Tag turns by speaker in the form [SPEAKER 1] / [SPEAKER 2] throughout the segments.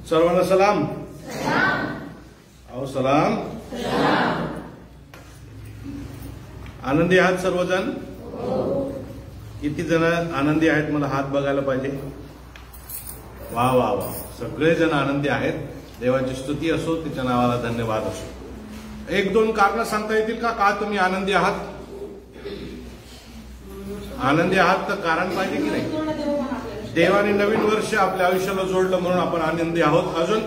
[SPEAKER 1] सर्वांना सलाम. अहो सलाम. आनंदी आहात सर्वजण? किती जण आनंदी आहेत मला हात बघायला पाहिजे. वा वा वा, सगळेजण आनंदी आहेत. देवाची स्तुती असो, तिच्या नावाला धन्यवाद असो. एक दोन कारण सांगता येतील का तुम्ही आनंदी आहात? आनंदी आहात तर कारण पाहिजे की नाही? देवाने नवीन वर्ष आपल्या आयुष्याला जोडलं म्हणून आपण आनंदी आहोत. अजून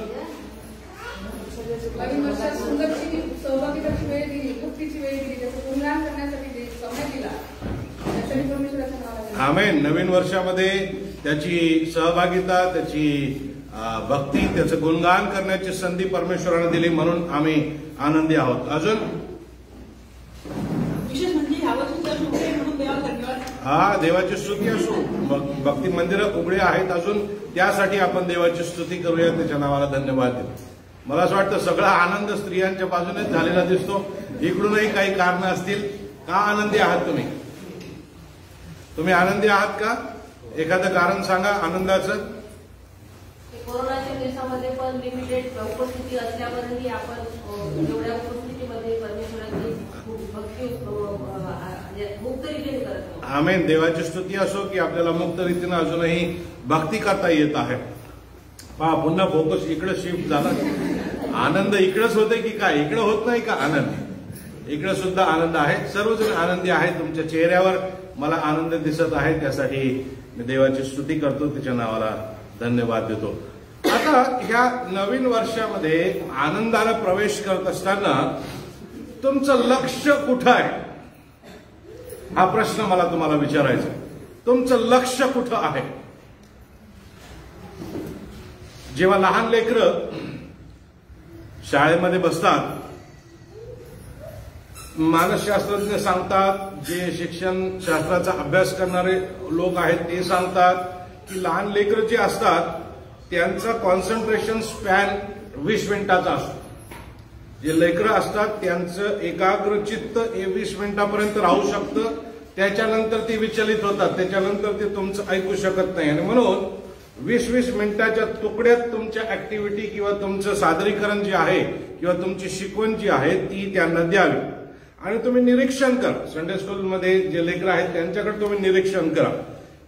[SPEAKER 2] नवीन वर्षात सुंदरची सहभागीची वेळ दिली, मुक्तीची वेळ दिली, त्याचं गुणगान करण्यासाठी समय दिला. त्यासाठी परमेश्वराचं नाव आहे.
[SPEAKER 1] आमेन. नवीन वर्षामध्ये त्याची सहभागिता, त्याची भक्ती, त्याचं गुणगान करण्याची संधी परमेश्वराने दिली म्हणून आम्ही आनंदी आहोत. अजून
[SPEAKER 3] विशेष म्हणजे यावर्षी तर उघडे म्हणून देवाला धन्यवाद.
[SPEAKER 1] हा, देवाची स्तुती असो. भक्ती मंदिरं उघडे आहेत अजून, त्यासाठी आपण देवाची स्तुती करूया, त्याच्या नावाला धन्यवाद देऊ. मला असं वाटतं सगळा आनंद स्त्रियांच्या बाजूनेच झालेला दिसतो. इकडूनही काही कारण असतील. का आनंदी आहात तुम्ही? तुम्ही आनंदी आहात का? एखादं कारण सांगा आनंदाचं.
[SPEAKER 4] कोरोनाच्या दिवसामध्ये पण लिमिटेड उपस्थिती असल्यावरही आपण एवढ्या उपस्थितीमध्ये परमेश्वराची भक्ती मुक्त रीतीने करत.
[SPEAKER 1] आमेन. देवाची स्तुती असो की आपल्याला मुक्त रीतीने अजूनही भक्ती करता येत आहे. पहा, पुन्हा फोकस इकडे शिफ्ट झाला. आनंद इकडेच होते की काय? इकडे होत नाही का आनंद? इकडे सुद्धा आनंद आहे. सर्वजण आनंदी आहेत. तुमच्या चेहऱ्यावर मला आनंद दिसत आहे, त्यासाठी मी देवाची स्तुती करतो, त्याच्या नावाला धन्यवाद देतो. आता ह्या नवीन वर्षामध्ये आनंदाला प्रवेश करत असताना तुमचं लक्ष कुठं आहे? हा प्रश्न मला तुम्हाला विचारायचा. तुमचं लक्ष कुठं आहे? जेव्हा लहान लेकरं शाळेमध्ये बसतात, मानसशास्त्रज्ञ सांगतात, जे शिक्षण शास्त्राचा अभ्यास करणारे लोक आहेत ते सांगतात की लहान लेकरं जे असतात त्यांचा कॉन्सन्ट्रेशन स्पॅन 20 मिनिटाचा असतो. जे लेकरं असतात त्यांचं एकाग्र चित्त 20 मिनिटापर्यंत राहू शकतं. त्याच्यानंतर ते विचलित होतात, त्याच्यानंतर ते तुमचं ऐकू शकत नाही. आणि म्हणून 20-20 मिनिटाच्या तुकड्यात तुमच्या ऍक्टिव्हिटी किंवा तुमचं सादरीकरण जे आहे किंवा तुमची शिकवण जी आहे ती त्यांना द्यावी. आणि तुम्ही निरीक्षण करा. संडे स्कूलमध्ये जे लेकरं आहेत त्यांच्याकडे तुम्ही निरीक्षण करा.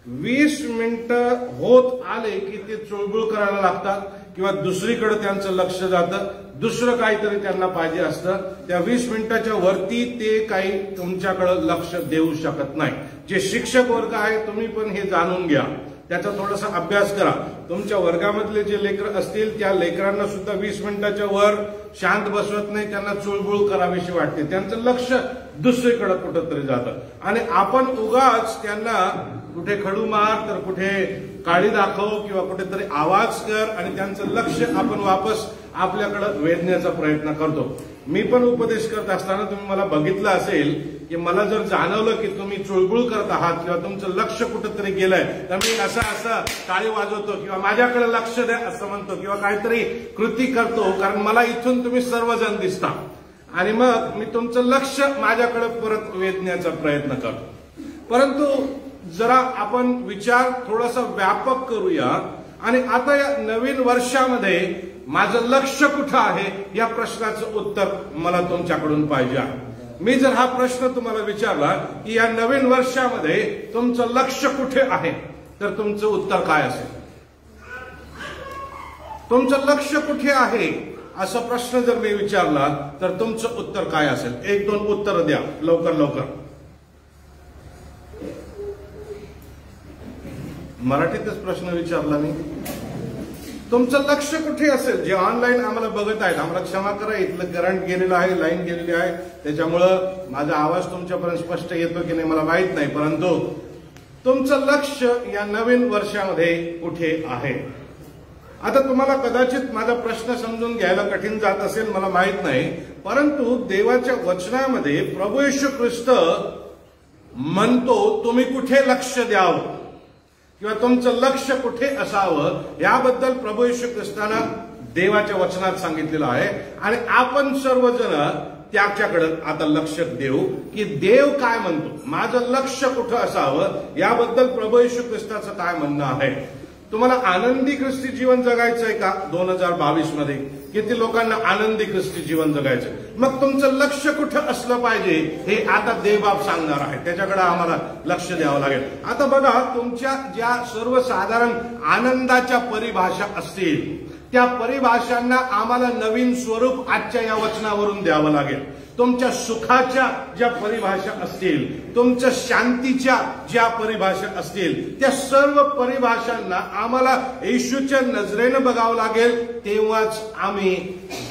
[SPEAKER 1] 20 मिनिटं होत आले की ते चुळबुळ करायला लागतात किंवा दुसरीकडे त्यांचं लक्ष जातं. दुसरं काहीतरी त्यांना पाहिजे असतं. त्या 20 मिनिटाच्या वरती ते काही तुमच्याकडे लक्ष देऊ शकत नाही. जे शिक्षक वर्ग आहे तुम्ही पण हे जाणून घ्या, त्याचा थोडासा अभ्यास करा. तुमच्या वर्गामधले जे लेकरं असतील त्या लेकरांना सुद्धा 20 मिनिटाच्या वर शांत बसवत नाही. त्यांना चुळबुळ करावीशी वाटते. त्यांचं लक्ष दुसरीकडे कुठंतरी जातं आणि आपण उगाच त्यांना कुठे खडू मार तर कुठे काळी दाखव किंवा कुठेतरी आवाज कर आणि त्यांचं लक्ष आपण वापस आपल्याकडे वेधण्याचा प्रयत्न करतो. मी पण उपदेश करत असताना तुम्ही मला बघितलं असेल की मला जर जाणवलं की तुम्ही चुळबुळ करत आहात किंवा तुमचं लक्ष कुठेतरी गेलंय तर मी असं टाळी वाजवतो किंवा माझ्याकडे लक्ष द्या असं म्हणतो किंवा काहीतरी कृती करतो, कारण मला इथून तुम्ही सर्वजण दिसता आणि मग मी तुमचं लक्ष माझ्याकडे परत वेधण्याचा प्रयत्न करतो. परंतु जरा आपण विचार थोडासा व्यापक करूया आणि आता या नवीन वर्षामध्ये माझं लक्ष कुठं आहे या प्रश्नाचं उत्तर मला तुमच्याकडून पाहिजे आहे. मी जर हा प्रश्न तुम्हाला विचारला की या नवीन वर्षामध्ये तुमचं लक्ष कुठे आहे तर तुमचं उत्तर काय असेल? तुमचं लक्ष कुठे आहे असा प्रश्न जर मी विचारला तर तुमचं उत्तर काय असेल? 1-2 उत्तर द्या लवकर लवकर. मराठीतच प्रश्न विचारला मी. तुमचं लक्ष कुठे असेल? जे ऑनलाईन आम्हाला बघत आहेत आम्हाला क्षमा करा, इथलं करंट गेलेलं आहे, लाईन गेलेली आहे, त्याच्यामुळं माझा आवाज तुमच्यापर्यंत स्पष्ट येतो की नाही मला माहित नाही. परंतु तुमचं लक्ष या नवीन वर्षामध्ये कुठे आहे? आता तुम्हाला कदाचित माझा प्रश्न समजून घ्यायला कठीण जात असेल, मला माहित नाही. परंतु देवाच्या वचनामध्ये प्रभू येशू ख्रिस्त म्हणतो तुम्ही कुठे लक्ष द्यावं किंवा तुमचं लक्ष कुठे असावं याबद्दल प्रभू येशू ख्रिस्तानं देवाच्या वचनात सांगितलेलं आहे. आणि आपण सर्वजण त्याच्याकडे आता लक्ष देऊ की देव काय म्हणतो, माझं लक्ष कुठं असावं याबद्दल प्रभू येशू ख्रिस्ताचं काय म्हणणं आहे. तुम्हाला आनंदी ख्रिस्ती जीवन जगायचंय का 2022 मध्ये? किती लोकांना आनंदी ख्रिस्ती जीवन जगायचंय? मग तुमचं लक्ष कुठं असलं पाहिजे हे आता देवबाप सांगणार आहे. त्याच्याकडे आम्हाला लक्ष द्यावं लागेल. आता बघा, तुमच्या ज्या सर्वसाधारण आनंदाच्या परिभाषा असतील त्या परिभाषांना आम्हाला नवीन स्वरूप आजच्या या वचनावरून द्यावं लागेल. तुमच्या सुखाच्या ज्या परिभाषा असतील, तुमच्या शांतीच्या ज्या परिभाषा असतील, त्या सर्व परिभाषांना आम्हाला येशूच्या नजरेनं बघावं लागेल. तेव्हाच आम्ही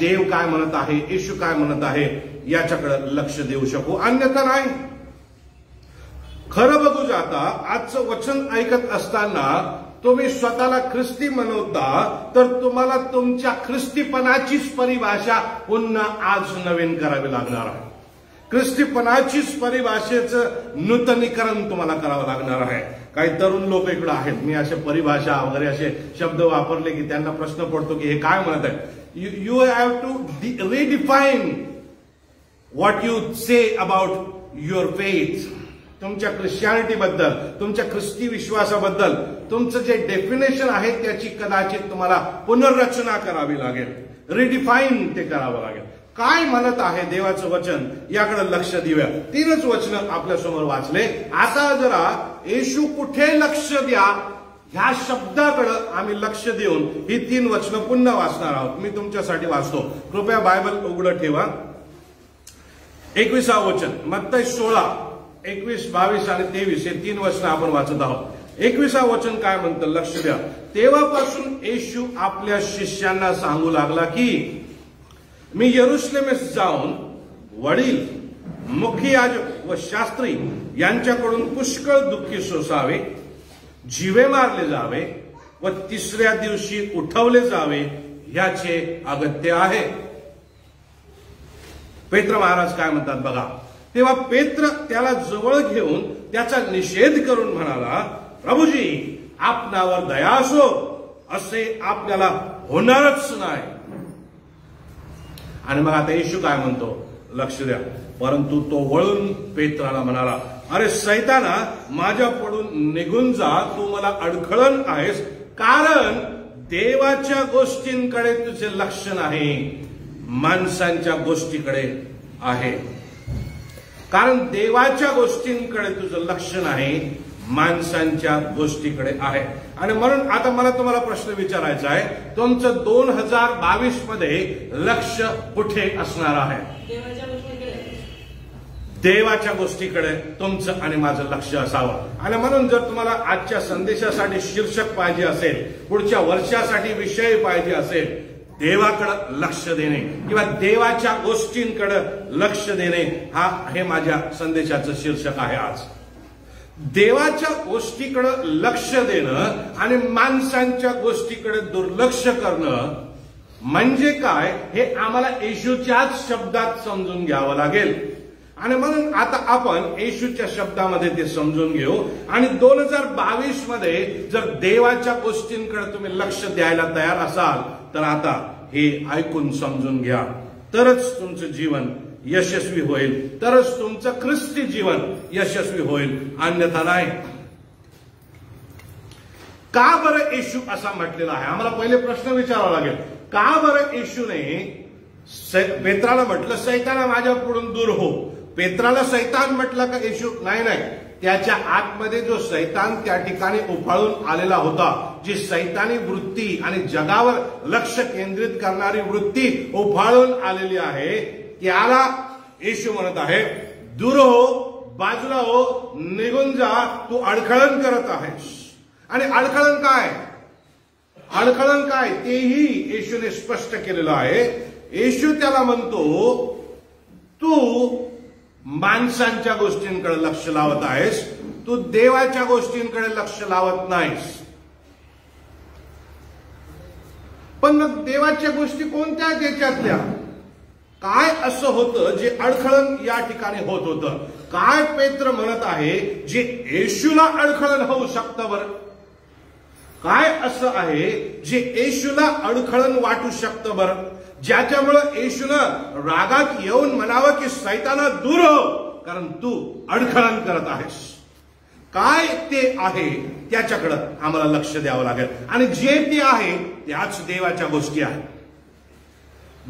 [SPEAKER 1] देव काय म्हणत आहे, येशू काय म्हणत आहे याच्याकडे लक्ष देऊ शकू, अन्यथा नाही. खरं बघू जाता आजचं वचन ऐकत असताना तुम्ही स्वतःला ख्रिस्ती म्हणवता तर तुम्हाला तुमच्या ख्रिस्तीपणाचीच परिभाषा पुन्हा आज नवीन करावी लागणार आहे. ख्रिस्तीपणाचीच परिभाषेचं नूतनीकरण तुम्हाला करावं लागणार आहे. काही तरुण लोक इकडे आहेत, मी अशा परिभाषा वगैरे असे शब्द वापरले की त्यांना प्रश्न पडतो की हे काय म्हणत आहे. You have to redefine what you say about your faith. तुमच्या ख्रिश्चॅनिटी बद्दल, तुमच्या ख्रिस्ती विश्वासाबद्दल तुमचं जे डेफिनेशन आहे त्याची कदाचित तुम्हाला पुनर्रचना करावी लागेल, रिडिफाईन ते करावं लागेल. काय म्हणत आहे देवाचं वचन याकडे लक्ष देऊया. 3च वचन आपल्या समोर वाचले. आता जरा येशू कुठे लक्ष द्या ह्या शब्दाकडे आम्ही लक्ष देऊन ही 3 वचनं पुन्हा वाचणार आहोत. मी तुमच्यासाठी वाचतो. कृपया बायबल उघडं ठेवा. 21 वचन मत्ती 16, 21, 22 आणि 23 हे 3 वचनं आपण वाचत आहोत. 21 वचन काय म्हणतं लक्ष द्या. तेव्हापासून येशू आपल्या शिष्यांना सांगू लागला की मी यरुशलेमेस जाऊन वडील, मुख्य याजक व शास्त्री यांच्याकडून पुष्कळ दुःखी सोसावे, जीवे मारले जावे व 3ऱ्या दिवशी उठवले जावे याचे अगत्य आहे. पेत्र महाराज काय म्हणतात बघा. तेव्हा पेत्र त्याला जवळ घेऊन त्याचा निषेध करून म्हणाला, प्रभूजी आपणावर दया असो, असे आपल्याला होणारच नाही. आणि मग आता येशू काय म्हणतो लक्ष द्या. परंतु तो वळून पेत्राला म्हणाला, अरे सैताना माझ्या पडून निघून जा, तू मला अडखळण आहेस, कारण देवाच्या गोष्टींकडे तुझे लक्ष नाही, माणसांच्या गोष्टीकडे आहे. कारण देवाच्या गोष्टींकडे तुझं लक्ष नाही, माणसांच्या गोष्टीकडे आहे. आणि म्हणून आता मला तुम्हाला प्रश्न विचारायचा आहे, तुमचं 2022 मध्ये लक्ष कुठे असणार आहे? देवाच्या गोष्टीकडे तुमचं आणि माझं लक्ष असावं. आणि म्हणून जर तुम्हाला आजच्या संदेशासाठी शीर्षक पाहिजे असेल, पुढच्या वर्षासाठी विषय पाहिजे असेल, देवाकडे लक्ष देणे किंवा देवाच्या गोष्टींकडे लक्ष देणे हे माझ्या संदेशाचं शीर्षक आहे आज. देवाच्या गोष्टीकडे लक्ष देणं आणि माणसांच्या गोष्टीकडे दुर्लक्ष करणं म्हणजे काय हे आम्हाला येशूच्याच शब्दात समजून घ्यावं लागेल. आणि म्हणून आता आपण येशूच्या शब्दामध्ये ते समजून घेऊ. आणि 2022 मध्ये जर देवाच्या गोष्टींकडे तुम्ही लक्ष द्यायला तयार असाल तर आता हे ऐकून समजून घ्या, तरच तुमचं जीवन यशस्वी होईल, तरच तुमचं ख्रिस्ती जीवन यशस्वी होईल, अन्यथा नाही. का बरं येशू असा म्हटलेला आहे? आम्हाला पहिले प्रश्न विचारावा लागेल. का बरं येशूने पेत्राला म्हटलं सैताना माझ्या पुढून दूर हो? पेत्राला सैतान म्हटलं का येशू? नाही, त्याच्या आतमध्ये जो सैतान त्या ठिकाणी उफाळून आलेला होता, जी सैतानी वृत्ती आणि जगावर लक्ष केंद्रित करणारी वृत्ती उफाळून आलेली आहे, त्याला येशू म्हणत आहे दूर हो, बाजूला हो, निघून जा, तू अडखळण करत आहेस. आणि अडखळण काय तेही येशूने स्पष्ट केलेलं आहे. येशू त्याला म्हणतो तू माणसांच्या गोष्टींकडे लक्ष लावत आहेस, तू देवाच्या गोष्टींकडे लक्ष लावत नाहीस. पण मग देवाच्या गोष्टी कोणत्या त्याच्यातल्या? काय असं होतं जे अडखळण या ठिकाणी होत होतं? काय पेत्र म्हणत आहे जे येशूला अडखळण होऊ शकतं? बरं काय असं आहे जे येशूला अडखळण वाटू शकतं? बरं ज्याच्यामुळं येशूनं रागात येऊन म्हणावं की सैताना दूर हो, कारण तू अडखळण करत आहेस. काय ते आहे त्याच्याकडे आम्हाला लक्ष द्यावं लागेल. आणि जे ते आहे त्याच देवाच्या गोष्टी आहेत.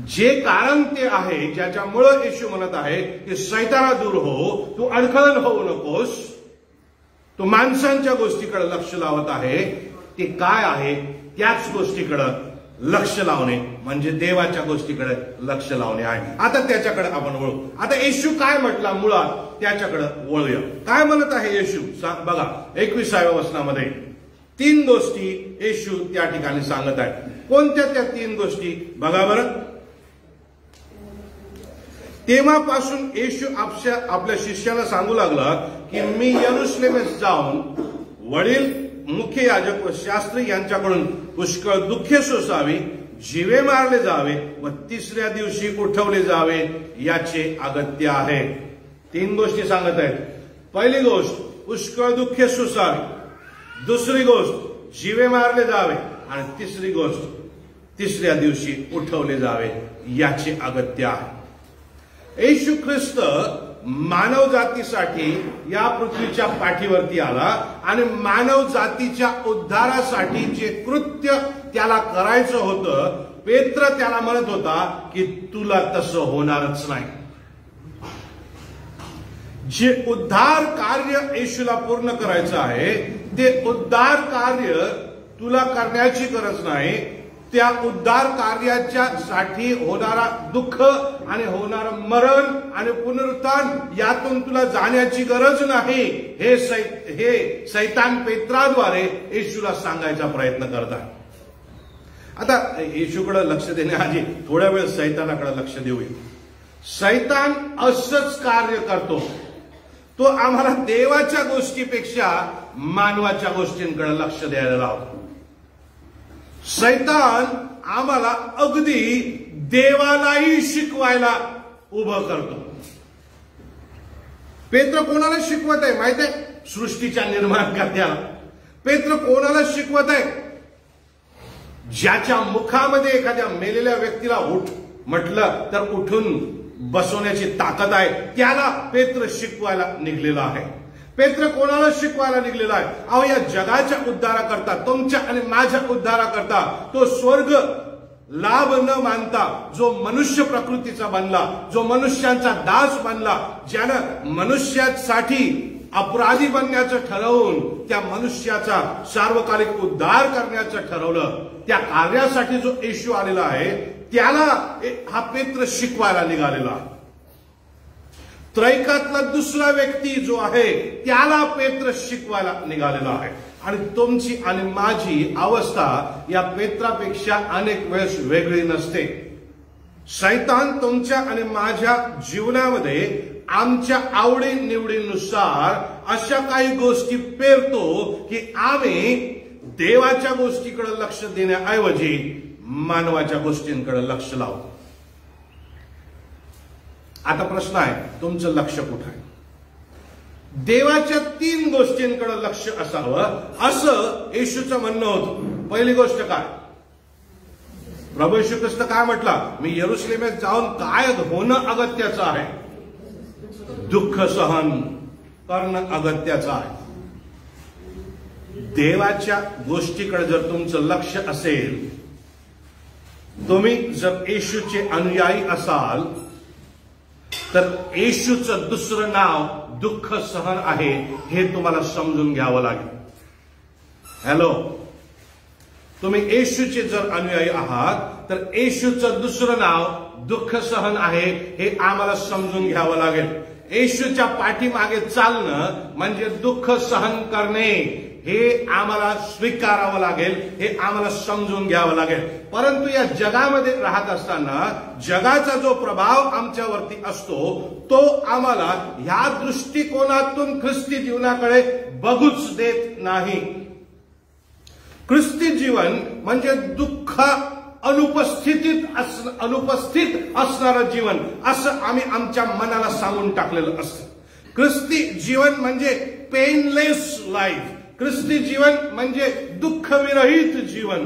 [SPEAKER 1] जे कारण ते आहे ज्याच्यामुळं येशू म्हणत आहे की सैताना दूर हो, तू अडखळण होऊ नकोस, तू माणसांच्या गोष्टीकडे लक्ष लावत आहे, ते काय आहे त्याच गोष्टीकडे लक्ष लावणे म्हणजे देवाच्या गोष्टीकडे लक्ष लावणे आहे. आता त्याच्याकडे आपण वळू. आता येशू काय म्हटला मुळात त्याच्याकडे वळूया. काय म्हणत आहे येशू बघा 21व्या वचनामध्ये 3 गोष्टी येशू त्या ठिकाणी सांगत आहे. कोणत्या त्या 3 गोष्टी बघा बरं. तेव्हापासून येशू आपल्या शिष्यांना सांगू लागला की मी यरुशलेमेस जाऊन वडील मुख्य याजक व शास्त्री यांच्याकडून पुष्कळ दुःखे सोसावी, जीवे मारले जावे व 3ऱ्या दिवशी उठवले जावे याचे अगत्य आहे. 3 गोष्टी सांगत आहेत. पहिली गोष्ट पुष्कळ दुःखे सोसावी, दुसरी गोष्ट जीवे मारले जावे आणि तिसरी गोष्ट 3ऱ्या दिवशी उठवले जावे याचे अगत्य आहे. येशू ख्रिस्त मानव जातीसाठी या पृथ्वीच्या पाठीवरती आला आणि मानव जातीच्या उद्धारासाठी जे कृत्य त्याला करायचं होतं, पेत्र त्याला म्हणत होता की तुला तसं होणारच नाही. जे उद्धार कार्य येशूला पूर्ण करायचं आहे ते उद्धार कार्य तुला करण्याची गरज नाही. त्या उद्धार कार्याच्या साठी होणारा दुःख आणि होणारं मरण आणि पुनरुत्थान यातून तुला जाण्याची गरज नाही. हे सैतान पेत्राद्वारे येशूला सांगायचा प्रयत्न करत आहे. आता येशूकडे लक्ष देण्याआधी थोड्या वेळ सैतानाकडे लक्ष देऊया. सैतान असंच कार्य करतो. तो आम्हाला देवाच्या गोष्टीपेक्षा मानवाच्या गोष्टींकडे लक्ष द्यायला लावतो. सैतान आम्हाला अगदी देवालाही शिकवायला उभं करतो. पेत्र कोणाला शिकवत आहे माहित आहे? सृष्टीच्या निर्माणकर्त्याला. पेत्र कोणाला शिकवत आहे? ज्याच्या मुखामध्ये एखाद्या मेलेल्या व्यक्तीला उठ म्हटलं तर उठून बसवण्याची ताकद आहे त्याला पेत्र शिकवायला निघलेला आहे. पेत्र कोणाला शिकवायला निघलेला आहे? अहो या जगाच्या उद्धाराकरता, तुमच्या आणि माझ्या उद्धाराकरता तो स्वर्ग लाभ न मानता जो मनुष्य प्रकृतीचा बनला, जो मनुष्यांचा दास बनला, ज्यानं मनुष्यासाठी अपराधी बनण्याचं ठरवून त्या मनुष्याचा सार्वकालिक उद्धार करण्याचं ठरवलं, त्या कार्यासाठी जो येशू आलेला आहे त्याला हा पेत्र शिकवायला निघालेला आहे. त्रैकातला दुसरा व्यक्ती जो आहे त्याला पेत्र शिकवायला निघालेला आहे. आणि तुमची आणि माझी अवस्था या पेत्रापेक्षा अनेक वेळेस वेगळी नसते. शैतान तुमच्या आणि माझ्या जीवनामध्ये आमच्या आवडी निवडीनुसार अशा काही गोष्टी पेरतो की आम्ही देवाच्या गोष्टीकडे लक्ष देण्याऐवजी मानवाच्या गोष्टींकडे लक्ष लावतो. आता प्रश्न आहे तुमचं लक्ष कुठं आहे? देवाच्या 3 गोष्टींकडे लक्ष असावं असं येशूचं म्हणणं होतं. पहिली गोष्ट काय? प्रभू येशू ख्रिस्त काय म्हटला? मी यरुशलेमेत जाऊन काय होणं अगत्याचं आहे? दुःख सहन करणं अगत्याचं आहे. देवाच्या गोष्टीकडे जर तुमचं लक्ष असेल, तुम्ही जर येशूचे अनुयायी असाल तर येशूचं दुसरं नाव दुःख सहन आहे हे तुम्हाला समजून घ्यावं लागेल. हॅलो, तुम्ही येशूचे जर अनुयायी आहात तर येशूचं दुसरं नाव दुःख सहन आहे हे आम्हाला समजून घ्यावं लागेल. येशूच्या पाठीमागे चालणं म्हणजे दुःख सहन करणे हे आम्हाला स्वीकारावं लागेल, हे आम्हाला समजून घ्यावं लागेल. परंतु या जगामध्ये राहत असताना जगाचा जो प्रभाव आमच्यावरती असतो तो आम्हाला ह्या दृष्टिकोनातून ख्रिस्ती जीवनाकडे बघूच देत नाही. ख्रिस्ती जीवन म्हणजे दुःख अनुपस्थित असणारं जीवन असं आम्ही आमच्या मनाला सांगून टाकलेलं असतं. ख्रिस्ती जीवन म्हणजे पेनलेस लाईफ. ख्रिस्ती जीवन म्हणजे दुःखविरहित जीवन.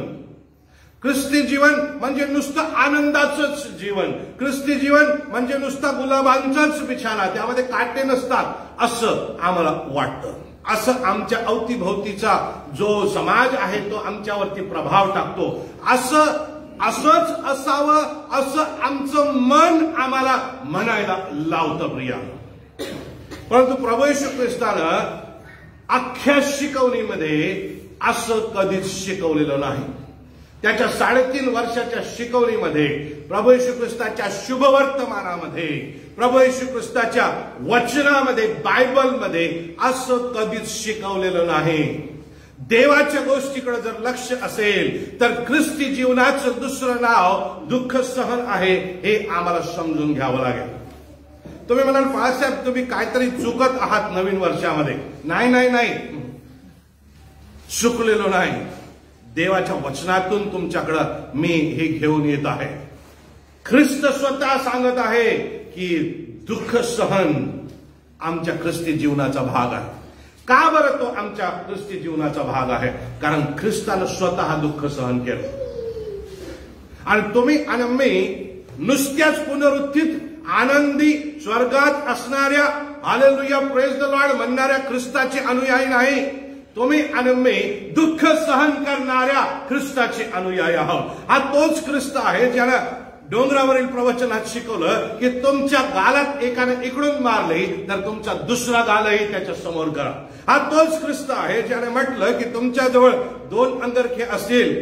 [SPEAKER 1] ख्रिस्ती जीवन म्हणजे नुसतं आनंदाचंच जीवन. ख्रिस्ती जीवन म्हणजे नुसता गुलाबांचाच बिछाना, त्यामध्ये काटे नसतात असं आम्हाला वाटतं. असं आमच्या अवतीभोवतीचा जो समाज आहे तो आमच्यावरती प्रभाव टाकतो. असंच असावं असं आमचं मन आम्हाला म्हणायला लावतं प्रियानो. परंतु प्रभू येशू ख्रिस्तानं अख्ख्या शिकवणीमध्ये असं कधीच शिकवलेलं नाही. त्याच्या 3.5 वर्षाच्या शिकवणीमध्ये, प्रभू येशू ख्रिस्ताच्या शुभवर्तमानामध्ये, प्रभू येशू ख्रिस्ताच्या वचनामध्ये, बायबलमध्ये असं कधीच शिकवलेलं नाही. देवाच्या गोष्टीकडे जर लक्ष असेल तर ख्रिस्ती जीवनाचं दुसरं नाव दुःख सहन आहे, हे आम्हाला समजून घ्यावं लागेल. तुम्ही म्हणाल बाळासाहेब तुम्ही काहीतरी चुकत आहात नवीन वर्षामध्ये. नाही, चुकलेलो नाही. देवाच्या वचनातून तुमच्याकडं मी हे घेऊन येत आहे. ख्रिस्त स्वतः सांगत आहे की दुःख सहन आमच्या ख्रिस्ती जीवनाचा भाग आहे. का बरं तो आमच्या ख्रिस्ती जीवनाचा भाग आहे? कारण ख्रिस्तानं स्वतः दुःख सहन केलं. आणि तुम्ही आणि मी नुसत्याच पुनरुत्थित आनंदी स्वर्गात असणाऱ्या हालेलुया प्रेज द लॉर्ड म्हणणाऱ्या ख्रिस्ताचे अनुयायी नाही. तुम्ही आणि मी दुःख सहन करणाऱ्या ख्रिस्ताचे अनुयायी आहोत. हा तोच ख्रिस्त आहे ज्यानं डोंगरावरील प्रवचनात शिकवलं की तुमच्या गालात एकाने इकडून मारले तर तुमचा दुसरा गालही त्याच्या समोर करा. हा तोच ख्रिस्त आहे ज्याने म्हटलं की तुमच्याजवळ 2 अंगरखे असतील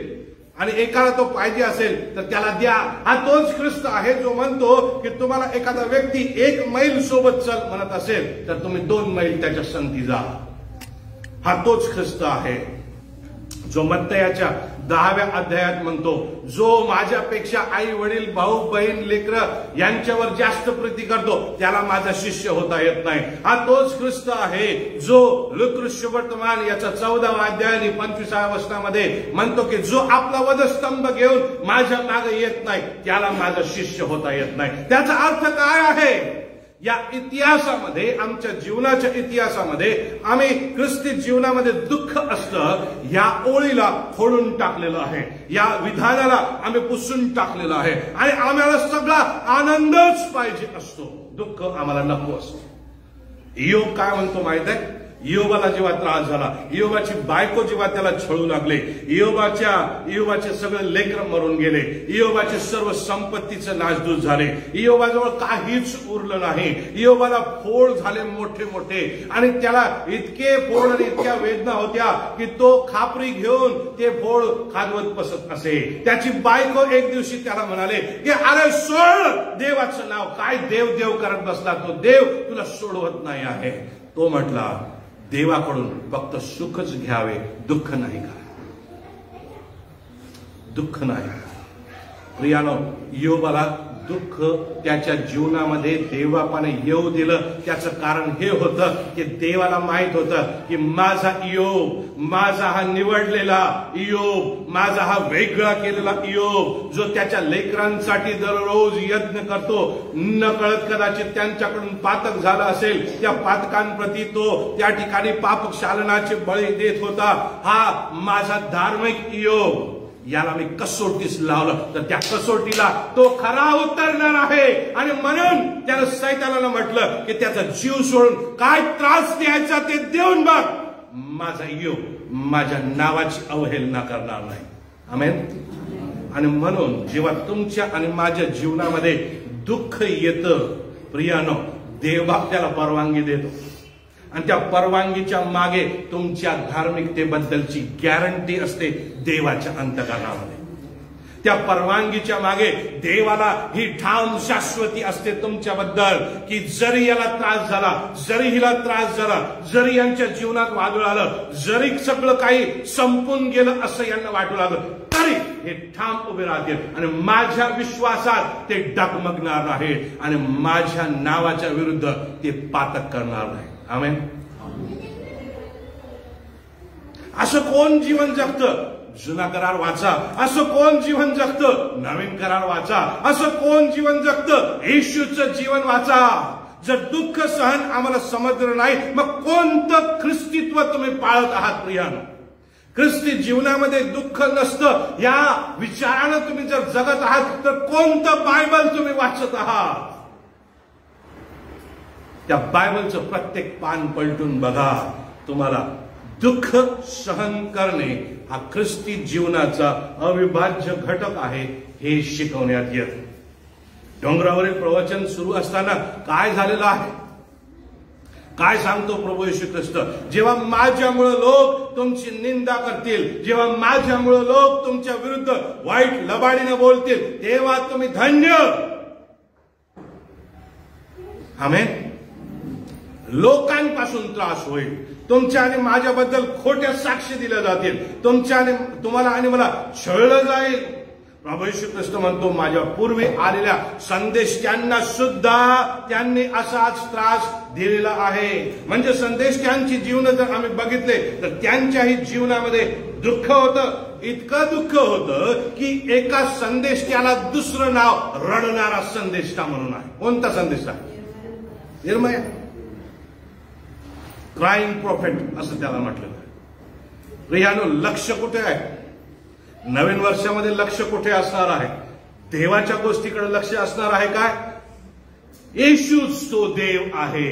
[SPEAKER 1] आणि एकाला तो पाहिजे असेल तर त्याला द्या. हा तोच ख्रिस्त आहे जो म्हणतो की तुम्हाला एखादा व्यक्ती 1 मैल सोबत चल म्हणत असेल तर तुम्ही 2 मैल त्याच्या संगती जा. हा तोच ख्रिस्त आहे जो मत्तयाच्या 10व्या अध्यायात म्हणतो, जो माझ्यापेक्षा आई वडील भाऊ बहीण लेकरं यांच्यावर जास्त प्रीती करतो त्याला माझा शिष्य होता येत नाही. हा तोच ख्रिस्त आहे जो लूका शुभवर्तमान याचा 14वा अध्याय आणि 25व्या वचनामध्ये म्हणतो की जो आपला वधस्तंभ घेऊन माझ्या मागे येत नाही त्याला माझा शिष्य होता येत नाही. त्याचा अर्थ काय आहे? या इतिहासामध्ये, आमच्या जीवनाच्या इतिहासामध्ये आम्ही ख्रिस्ती जीवनामध्ये दुःख असतं या ओळीला खोडून टाकलेलं आहे. या विधानाला आम्ही पुसून टाकलेलं आहे आणि आम्हाला सगळा आनंदच पाहिजे असतो, दुःख आम्हाला नको असतो. इयोब काय म्हणतो माहित आहे? इयोबाला जेव्हा त्रास झाला, इयोबाची बायको जेव्हा त्याला छळू लागले, इयोबाचे सगळे लेकर मरून गेले, इयोबाचे सर्व संपत्तीचे नासधूस झाले, इयोबाजवळ काहीच उरलं नाही, इयोबाला फोड झाले मोठे मोठे आणि त्याला इतके फोड आणि इतक्या वेदना होत्या की तो खापरी घेऊन ते फोड खाजवत बसत असे. त्याची बायको एक दिवशी त्याला म्हणाले की अरे सोड देवाचं नाव, काय देव देव करत बसला, तो देव तुला सोडवत नाही आहे. तो म्हटला देवाकडून फक्त सुखच घ्यावे, दुःख नाही करावे, दुःख नाही. प्रियानो, इयोबाला दुःख त्याच्या जीवनामध्ये देवबापाने येऊ दिलं त्याचं कारण हे होतं की देवाला माहित होतं की माझा इयोब, माझा हा निवडलेला इयोब, माझा हा वेगळा केलेला इयोब जो त्याच्या लेकरांसाठी दररोज यज्ञ करतो, नकळत कदाचित त्यांच्याकडून पातक झाला असेल, त्या पातकांप्रती तो त्या ठिकाणी पापशालनाचे बळी देत होता. हा माझा धार्मिक इयोब, याला मी कसोटीस लावलं तर त्या कसोटीला तो खरा उतरणार आहे. आणि म्हणून त्यानं सैतानाला म्हटलं की त्याचा जीव सोडून काय त्रास द्यायचा ते देऊन बघ, माझा इयोब माझ्या नावाची अवहेलना करणार नाही. आमेन. आणि म्हणून जेव्हा तुमच्या आणि माझ्या जीवनामध्ये दुःख येतं प्रियानो, देव त्याला परवानगी देतो आणि त्या परवानगीच्या मागे तुमच्या धार्मिकतेबद्दलची गॅरंटी असते देवाच्या अंतःकरणामध्ये. त्या परवानगीच्या मागे देवाला ही ठाम शाश्वती असते तुमच्याबद्दल की जरी याला त्रास झाला, जरी हिला त्रास झाला, जरी यांच्या जीवनात वादळ आलं, जरी सगळं काही संपून गेलं असं यांना वाटू लागलं, तरी हे ठाम उभे राहतील आणि माझ्या विश्वासात ते डगमगणार नाहीत आणि माझ्या नावाच्या विरुद्ध ते पातक करणार नाही. आमेन. असं कोण जीवन जगतं? जुना करार वाचा. असं कोण जीवन जगतं? नवीन करार वाचा. असं कोण जीवन जगतं? येशूचं जीवन वाचा. जर दुःख सहन आम्हाला समजलं नाही मग कोणतं ख्रिस्तीत्व तुम्ही पाळत आहात प्रियानो? ख्रिस्ती जीवनामध्ये दुःख नसतं या विचारानं तुम्ही जर जगत आहात तर कोणतं बायबल तुम्ही वाचत आहात? त्या बायबलचं प्रत्येक पान पलटून बघा. तुम्हाला दुःख सहन करणे हा ख्रिस्ती जीवनाचा अविभाज्य घटक आहे हे शिकवण्यात येतं. डोंगरावरील प्रवचन सुरू असताना काय झालेलं आहे, काय सांगतो प्रभू येशू ख्रिस्त? जेव्हा माझ्यामुळे लोक तुमची निंदा करतील, जेव्हा माझ्यामुळे लोक तुमच्या विरुद्ध वाईट लबाडीने बोलतील, तेव्हा तुम्ही धन्य. आमेन. लोकांपासून त्रास होईल, तुमच्या आणि माझ्याबद्दल खोट्या साक्ष दिल्या जातील, तुम्हाला आणि मला छळलं जाईल. प्रभू येशू ख्रिस्त म्हणतो माझ्या पूर्वी आलेल्या संदेशक्यांना सुद्धा त्यांनी असाच त्रास दिलेला आहे. म्हणजे संदेशक्यांची जीवन जर आम्ही बघितले तर त्यांच्याही जीवनामध्ये दुःख होतं. इतकं दुःख होतं की एका संदेशक्याला दुसरं नाव रडणारा संदेशका म्हणून आहे. कोणता संदेश आहे? यिर्मया, क्राईंग प्रॉफेट असं त्याला म्हटलं आहे. प्रियानो, लक्ष कुठे आहे? नवीन वर्षामध्ये लक्ष कुठे असणार आहे? देवाच्या गोष्टीकडे लक्ष असणार आहे. काय? येशूच तो देव आहे,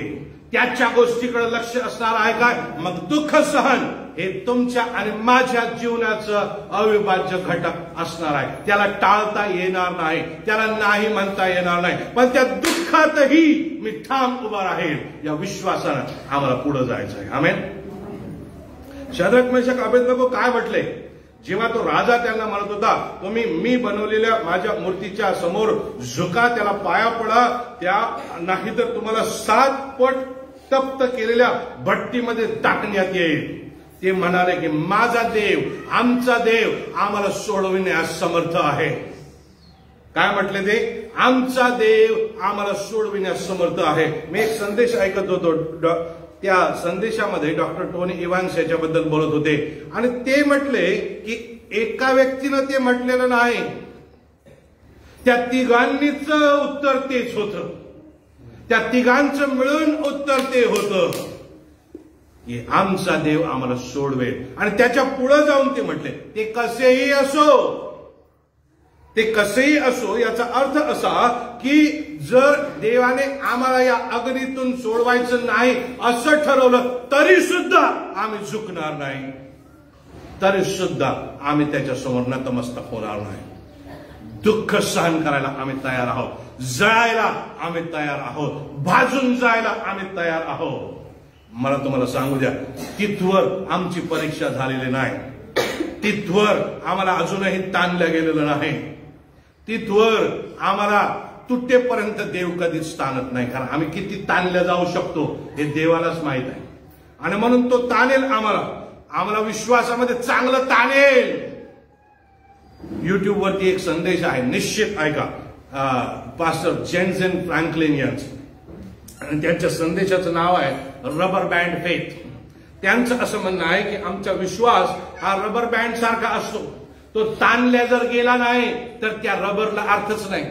[SPEAKER 1] त्याच्या गोष्टीकडे लक्ष असणार आहे. काय? मग दुःख सहन हे तुमच्या आणि माझ्या जीवनाचं अविभाज्य घटक असणार आहे. त्याला टाळता येणार नाही, त्याला नाही म्हणता येणार नाही. पण त्या दुःखातही मी ठाम उभा राहील या विश्वासानं आम्हाला पुढे जायचं आहे. आमेन. शद्रक मेशक अबेदnego काय म्हटले जेव्हा तो राजा त्यांना म्हणत होता तुम्ही मी बनवलेल्या माझ्या मूर्तीच्या समोर झुका, त्याला पाया पडा, त्या नाही तर तुम्हाला 7 पट तप्त केलेल्या भट्टीमध्ये टाकण्यात येईल. ते म्हणाले की माझा देव, आमचा देव आम्हाला सोडविण्यास समर्थ आहे. काय म्हटले ते? आमचा देव आम्हाला सोडविण्यास समर्थ आहे. मी एक संदेश ऐकत होतो, त्या संदेशामध्ये डॉक्टर टोनी इव्हान्स याच्याबद्दल बोलत होते आणि ते म्हटले की एका व्यक्तीनं ते म्हटलेलं नाही, त्या तिघांनीच उत्तर तेच होतं, त्या तिघांचं मिळून उत्तर ते होतं की आमचा देव आम्हाला सोडवेल. आणि त्याच्या पुढे जाऊन ते म्हटले ते कसेही असो, ते कसेही असो, याचा अर्थ असा की जर देवाने आम्हाला या अग्नीतून सोडवायचं नाही असं ठरवलं तरी सुद्धा आम्ही झुकणार नाही, तरी सुद्धा आम्ही त्याच्या समोर नतमस्तक होणार नाही. दुःख सहन करायला आम्ही तयार आहोत, जळायला आम्ही तयार आहोत, भाजून जायला आम्ही तयार आहोत. मला तुम्हाला सांगू द्या, तिथवर आमची परीक्षा झालेली नाही, तिथवर आम्हाला अजूनही ताणलं गेलेलं नाही, तिथवर आम्हाला तुटेपर्यंत देव कधीच ताणत नाही. कारण आम्ही किती ताणल्या जाऊ शकतो हे देवालाच माहित आहे. आणि म्हणून तो ताणेल आम्हाला विश्वासामध्ये चांगलं ताणेल. युट्यूब वरती एक संदेश आहे, निश्चित ऐका, पास्टर जेन्सेन फ्रँकलिन यांचं, आणि त्यांच्या संदेशाचं नाव आहे रबर बँड फेथ. त्यांचं असं म्हणणं आहे की आमचा विश्वास हा रबर बँड सारखा असतो, तो ताणल्या जर गेला नाही तर त्या रबरला अर्थच नाही,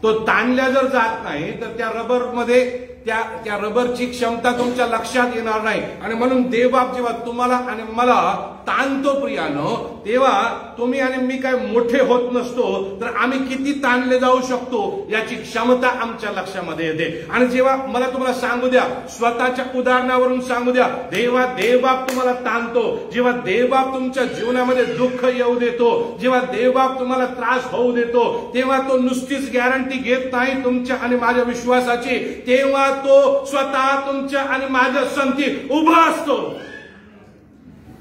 [SPEAKER 1] तो ताणल्या जर जात नाही तर त्या रबरमध्ये त्या रबरची क्षमता तुमच्या लक्षात येणार नाही. आणि म्हणून देवबाप जेव्हा तुम्हाला आणि मला ताणतो प्रियानो, तेव्हा तुम्ही आणि मी काय मोठे होत नसतो, तर आम्ही किती ताणले जाऊ शकतो याची क्षमता आमच्या लक्षामध्ये येते. आणि जेव्हा मला तुम्हाला सांगू द्या, स्वतःच्या उदाहरणावरून सांगू द्या, देवबाप तुम्हाला ताणतो, जेव्हा देवबाप तुमच्या जीवनामध्ये दुःख येऊ देतो, जेव्हा देवबाप तुम्हाला त्रास होऊ देतो, तेव्हा तो नुसतीच गॅरंटी घेत नाही तुमच्या आणि माझ्या विश्वासाची, तेव्हा तो स्वतः तुमच्या आणि माझ्या संगती उभा असतो.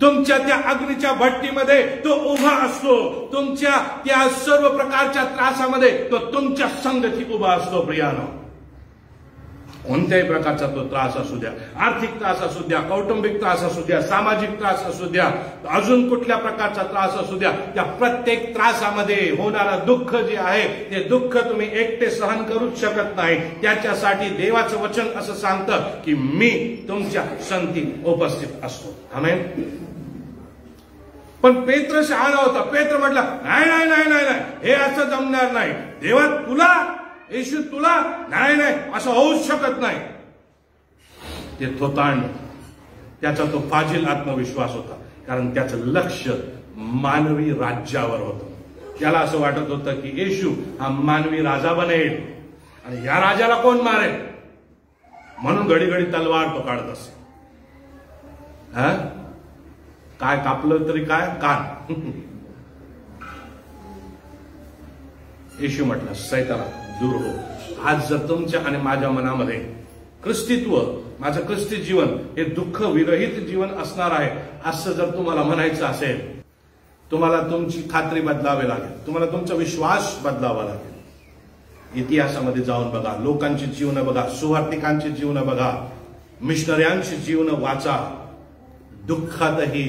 [SPEAKER 1] तुमच्या त्या अग्नीच्या भट्टीमध्ये तो उभा असतो, तुमच्या त्या सर्व प्रकारच्या त्रासामध्ये तो तुमच्या संगती उभा असतो. प्रियानो, कोणत्याही प्रकारचा तो त्रास असू द्या, आर्थिक त्रास असू द्या, कौटुंबिक त्रास असू द्या, सामाजिक त्रास असू द्या, अजून कुठल्या प्रकारचा त्रास असू द्या, त्या प्रत्येक त्रासामध्ये होणारं दुःख जे आहे ते दुःख तुम्ही एकटे सहन करूच शकत नाही. त्याच्यासाठी देवाचं वचन असं सांगतं की मी तुमच्या संगती उपस्थित असतो. आमेन. पण पेत्र शहाणा होता. पेत्र म्हटला नाही नाही नाही नाही नाही, हे असं जमणार नाही, देवा तुला, येशू तुला, नाही नाही, असं होऊच शकत नाही. ते थोतांड, त्याचा तो फाजील आत्मविश्वास होता, कारण त्याचं लक्ष मानवी राज्यावर होतं. त्याला असं वाटत होतं की येशू हा मानवी राजा बनेल आणि या राजाला कोण मारेल, म्हणून घडी घडी तलवार तो काढत असे. काय कापलं तरी काय कान. येशू म्हटलं सैताना दूर हो. आज जर तुमच्या आणि माझ्या मनामध्ये ख्रिस्तीत्व, माझं ख्रिस्ती जीवन हे दुःख विरहित जीवन असणार आहे असं जर तुम्हाला म्हणायचं असेल, तुम्हाला तुमची खात्री बदलावी लागेल, तुम्हाला तुमचा विश्वास बदलावा लागेल. इतिहासामध्ये जाऊन बघा, लोकांची जीवन बघा, सुवार्तिकांची जीवन बघा, मिशनऱ्यांची जीवन वाचा. दुःखातही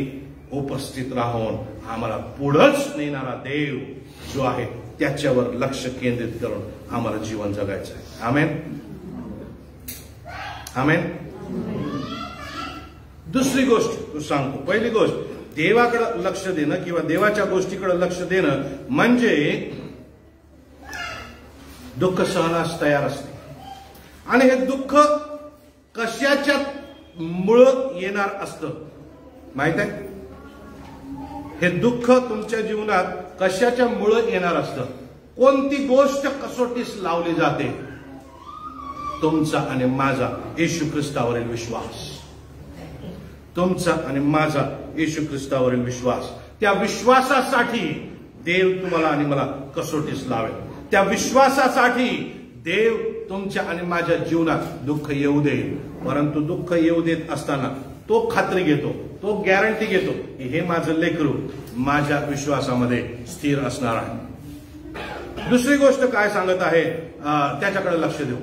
[SPEAKER 1] उपस्थित राहून आम्हाला पुढंच नेणारा देव जो आहे त्याच्यावर लक्ष केंद्रित करून आम्हाला जीवन जगायचं आहे. आमेन, आमेन. दुसरी गोष्ट सांगतो. पहिली गोष्ट, देवाकडे लक्ष देणं किंवा देवाच्या गोष्टीकडे लक्ष देणं म्हणजे दुःख सहनास तयार असणे. आणि हे दुःख कशाच्या मुळे येणार असतं माहित आहे? हे दुःख तुमच्या जीवनात कशाच्या मुळे येणार असतं? कोणती गोष्ट कसोटीस लावली जाते? तुमचा आणि माझा येशू ख्रिस्तावरील विश्वास. तुमचा आणि माझा येशू ख्रिस्तावरील विश्वास. त्या विश्वासासाठी देव तुम्हाला आणि मला कसोटीस लावेल. त्या विश्वासासाठी देव तुमच्या आणि माझ्या जीवनात दुःख येऊ देईल. परंतु दुःख येऊ देत असताना तो खात्री घेतो, तो गॅरंटी घेतो की हे माझं लेकरू माझ्या विश्वासामध्ये स्थिर असणार आहे. दुसरी गोष्ट काय सांगत आहे त्याच्याकडे लक्ष देऊ.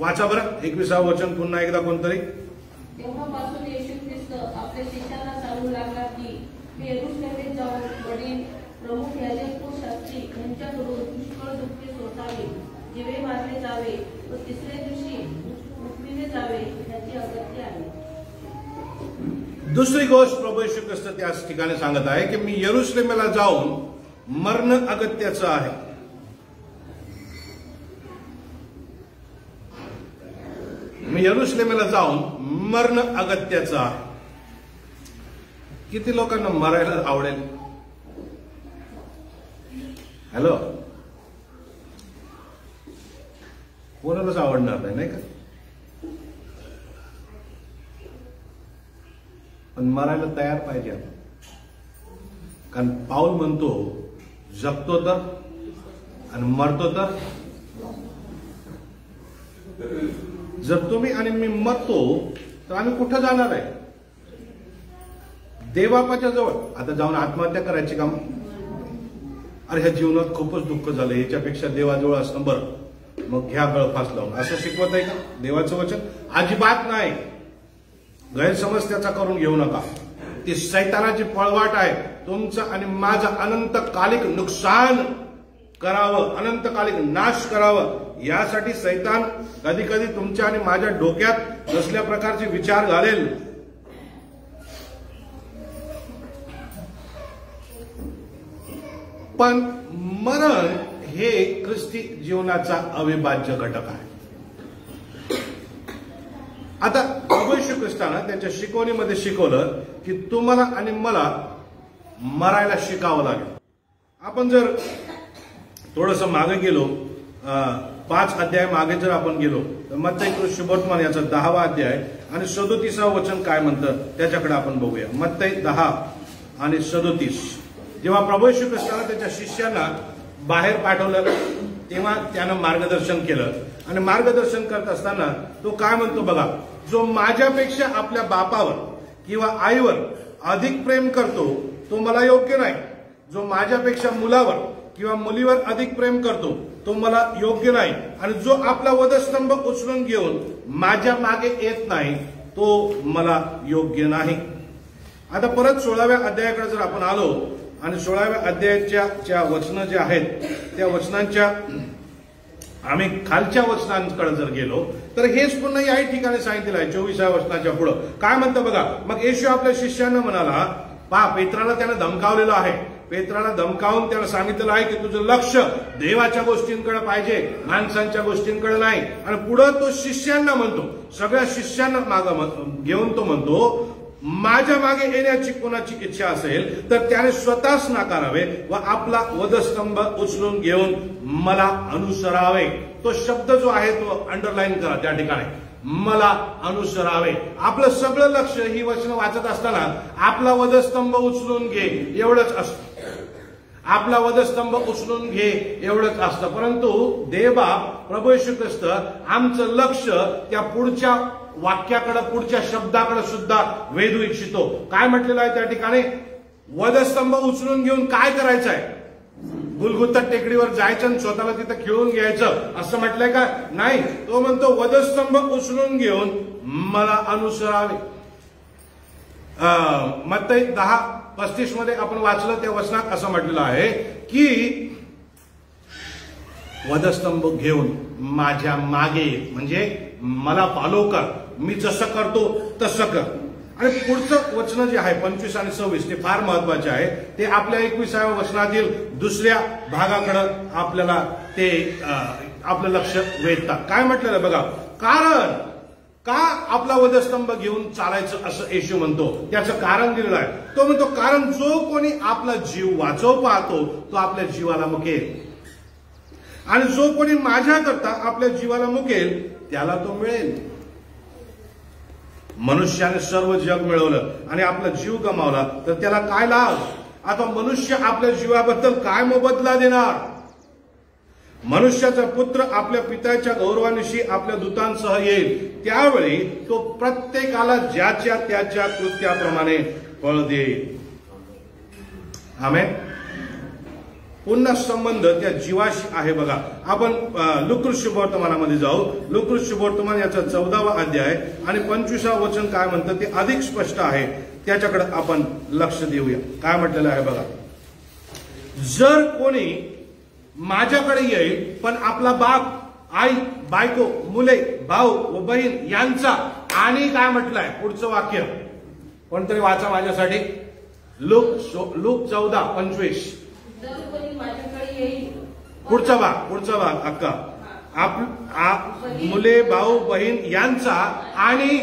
[SPEAKER 1] वाचा बरं 21 वचन पुन्हा एकदा कोणतरी.
[SPEAKER 4] तेव्हापासून येशू ख्रिस्त आपल्या शिष्यांना सांगू लागला की मी यरूशलेमेत जाऊन वडील, प्रमुख याजक व शास्त्री यांच्याकडून पुष्कळ दुःखे सोसावे, जीवे मारले जावे व तिसऱ्या दिवशी उठविले जावे याची अगत्य आहे.
[SPEAKER 1] दुसरी गोष्ट प्रभू येशू ख्रिस्त त्याच ठिकाणी सांगत आहे की मी यरूशलेमेला जाऊन मरण अगत्याचं आहे. मी यरूशलेमेला जाऊन मरण अगत्याचं आहे. किती लोकांना मरायला आवडेल? हॅलो, कोणालाच आवडणार नाही का? पण मरायला तयार पाहिजे. कारण पाऊल म्हणतो जगतो तर आणि मरतो तर. जर तुम्ही आणि मी मरतो तर आम्ही कुठं जाणार आहे? देवबापाच्या जवळ. आता जाऊन आत्महत्या करायची का? अरे ह्या जीवनात खूपच दुःख झालं, याच्यापेक्षा देवाजवळ असणं बरं, मग घ्या गळफास लावून. असं शिकवत आहे का देवाचं वचन? अजिबात नाही. गैरसमज त्याचा करून घेऊ नका. ती सैतानाची पळवाट आहे. तुमचं आणि माझं अनंतकालिक नुकसान करावं, अनंतकालिक नाश करावं, यासाठी सैतान कधी कधी तुमच्या आणि माझ्या डोक्यात कसल्या प्रकारचे विचार घालेल. पण मरण हे ख्रिस्ती जीवनाचा अविभाज्य घटक आहे. आता प्रभू येशू ख्रिस्तानं त्यांच्या शिकवणीमध्ये शिकवलं की तुम्हाला आणि मला मरायला शिकावं लागेल. आपण जर थोडस मागे गेलो, 5 अध्याय मागे जर आपण गेलो तर मत्तई शुभवर्तमान याचा 10वा अध्याय आणि 37वा वचन काय म्हणतं त्याच्याकडे आपण बघूया. मत्तई 10 आणि 37. जेव्हा प्रभू येशू ख्रिस्तानं त्याच्या शिष्यांना बाहेर पाठवलं तेव्हा त्यानं मार्गदर्शन केलं. आणि मार्गदर्शन करत असताना तो काय म्हणतो बघा, जो माझ्यापेक्षा आपल्या बापावर किंवा आईवर अधिक प्रेम करतो तो मला योग्य नाही. जो माझ्यापेक्षा मुलावर किंवा मुलीवर अधिक प्रेम करतो तो मला योग्य नाही. आणि जो आपला वधस्तंभ उचलून घेऊन माझ्या मागे येत नाही तो मला योग्य नाही. आता परत 16व्या अध्यायाकडे जर आपण आलो आणि 16व्या अध्यायाच्या वचनं जे आहेत त्या वचनांच्या आम्ही खालच्या वचनांकडे जर गेलो तर हेच पुन्हा याही ठिकाणी सांगितलेलं आहे. 24व्या वचनाच्या पुढे काय म्हणतं बघा. मग येशू आपल्या शिष्यांना म्हणाला, पेत्राला त्यानं धमकावलेलं आहे. पेत्राला धमकावून त्याला सांगितलेलं आहे की तुझं लक्ष देवाच्या गोष्टींकडे पाहिजे, माणसांच्या गोष्टींकडे नाही. आणि पुढे तो शिष्यांना म्हणतो, सगळ्या शिष्यांना मागं घेऊन तो म्हणतो, माझ्या मागे येण्याची कोणाची इच्छा असेल तर त्याने स्वतःच नाकारावे व आपला वधस्तंभ उचलून घेऊन मला अनुसरावे. तो शब्द जो आहे तो अंडरलाईन करा त्या ठिकाणी, मला अनुसरावे. आपलं सगळं लक्ष ही वचनं वाचत असताना आपला वधस्तंभ उचलून घे एवढंच असतं, आपला वधस्तंभ उचलून घे एवढंच असतं. परंतु देवबाप प्रभू येशू ख्रिस्त आमचं लक्ष त्या पुढच्या वाक्याकडे, पुढच्या शब्दाकडे सुद्धा वेधू इच्छितो. काय म्हटलेलं आहे त्या ठिकाणी? वधस्तंभ उचलून घेऊन काय करायचं आहे? गुलगुता टेकडीवर जायचं आणि स्वतःला तिथं खिळून घ्यायचं असं म्हटलंय का? नाही. तो म्हणतो वधस्तंभ उचलून घेऊन मला अनुसरावे. मत्ती 10:35 मध्ये आपण वाचलं त्या वचनात असं म्हटलेलं आहे की वधस्तंभ घेऊन माझ्या मागे, म्हणजे मला फॉलो कर, मी जसं करतो तसं कर. आणि पुढचं वचन जे आहे 25 आणि 26 ते फार महत्वाचे आहे. ते आपल्या 21व्या वचनातील दुसऱ्या भागाकडे आपल्याला ते आपलं लक्ष वेधतात. काय म्हटलेलं बघा, कारण का आपला वधस्तंभ घेऊन चालायचं असं येशू म्हणतो, त्याचं कारण दिलेलं आहे. तो म्हणतो कारण जो कोणी आपला जीव वाचव पाहतो तो आपल्या जीवाला मुकेल, आणि जो कोणी माझ्याकरता आपल्या जीवाला मुकेल त्याला तो मिळेल. मनुष्याने सर्व जग मिळवलं आणि आपला जीव गमावला तर त्याला काय लाभ? आता मनुष्य आपल्या जीवाबद्दल काय मोबदला देणार? मनुष्याचा पुत्र आपल्या पित्याच्या गौरवानिशी आपल्या दूतांसह येईल, त्यावेळी तो प्रत्येकाला ज्याच्या त्याच्या कृत्याप्रमाणे फळ देईल. आमेन. पुन्हा संबंध त्या जीवाशी आहे बघा. आपण लूका शुभवर्तमानामध्ये जाऊ. लूका शुभवर्तमान याचा 14वा अध्याय आणि 25वं वचन काय म्हणतं ते अधिक स्पष्ट आहे, त्याच्याकडे आपण लक्ष देऊया. काय म्हटलेलं आहे बघा, जर कोणी माझ्याकडे येईल पण आपला बाप, आई, बायको, मुले, भाऊ व बहीण यांचा, आणि काय म्हटलंय पुढचं वाक्य कोणतरी वाचा माझ्यासाठी, लूक 14:25.
[SPEAKER 4] जर कोणी माझ्याकडे येईल,
[SPEAKER 1] पुढचा भाग अक्का, मुले, भाऊ, बहीण यांचा आणि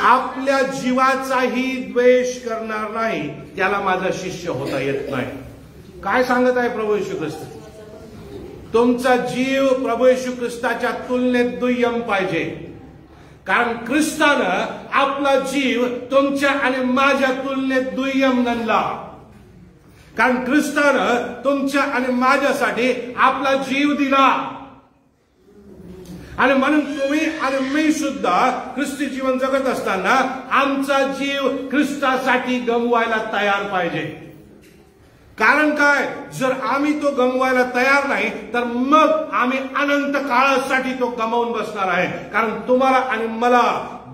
[SPEAKER 1] आपल्या जीवाचाही द्वेष करणार नाही त्याला माझा शिष्य होता येत नाही. काय सांगत आहे प्रभू येशू ख्रिस्त? तुमचा जीव प्रभू येशू ख्रिस्ताच्या तुलनेत दुय्यम पाहिजे, कारण ख्रिस्तानं आपला जीव तुमच्या आणि माझ्या तुलनेत दुय्यम ननला. कारण ख्रिस्तानं तुमच्या आणि माझ्यासाठी आपला जीव दिला, आणि म्हणून तुम्ही आणि मी सुद्धा ख्रिस्ती जीवन जगत असताना आमचा जीव ख्रिस्तासाठी गमवायला तयार पाहिजे. कारण काय, जर आम्ही तो गमवायला तयार नाही तर मग आम्ही अनंत काळासाठी तो गमावून बसणार आहे. कारण तुम्हाला आणि मला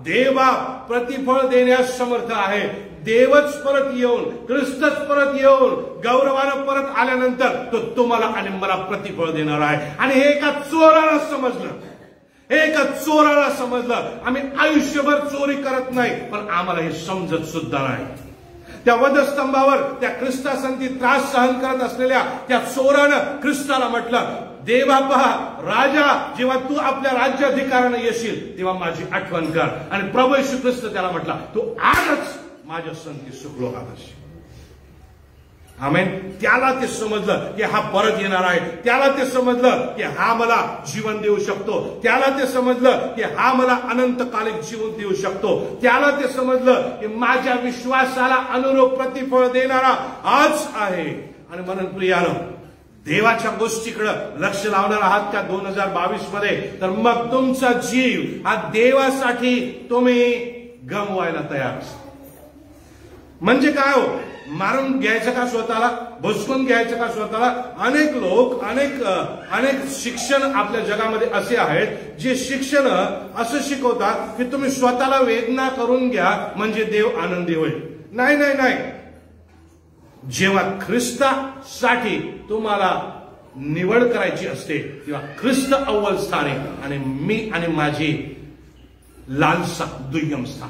[SPEAKER 1] देवा प्रतिफळ देण्यास समर्थ आहे. देवच परत येऊन, ख्रिस्तच परत येऊन गौरवानं परत आल्यानंतर तो तुम्हाला आणि मला प्रतिफळ देणार आहे. आणि हे एका चोराला समजलं, आम्ही आयुष्यभर चोरी करत नाही पण आम्हाला हे समजत सुद्धा नाही. त्या वधस्तंभावर त्या ख्रिस्तासंती त्रास सहन करत असलेल्या त्या चोरानं ख्रिस्ताला म्हटलं, देवा पहा, राजा जेव्हा तू आपल्या राज्याधिकारानं येशील तेव्हा माझी आठवण कर. आणि प्रभू येशू ख्रिस्त त्याला म्हटला, तू आजच माझ्या संती सुखलो आदर्श. आमेन. त्याला ते समजलं की हा परत येणार आहे. त्याला ते समजलं की हा मला जीवन देऊ शकतो. त्याला ते समजलं की हा मला अनंतकालिक जीवन देऊ शकतो. त्याला ते समजलं की माझ्या विश्वासाला अनुरूप प्रतिफळ देणारा आज आहे. आणि म्हणून प्रियानो, देवाच्या गोष्टीकडे लक्ष लावणार आहात का 2022 मध्ये, तर मग तुमचा जीव हा देवासाठी तुम्ही गमवायला तयार असता. म्हणजे काय हो, मारून घ्यायचं का स्वतःला, भुसकून घ्यायचं का स्वतःला? अनेक लोक, अनेक शिक्षण आपल्या जगामध्ये असे आहेत जे शिक्षण असं शिकवतात की तुम्ही स्वतःला वेदना करून घ्या म्हणजे देव आनंदी होईल. नाही नाही नाही. जेव्हा ख्रिस्तासाठी तुम्हाला निवड करायची असते तेव्हा ख्रिस्त अव्वल स्थानी आणि मी आणि माझी लालसा दुय्यम स्थान,